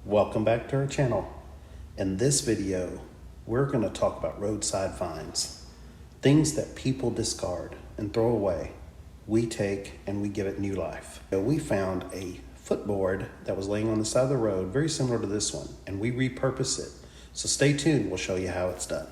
Welcome back to our channel. In this video, we're going to talk about roadside finds. Things that people discard and throw away, we take and we give it new life. We found a footboard that was laying on the side of the road, very similar to this one, and we repurpose it. So stay tuned, we'll show you how it's done.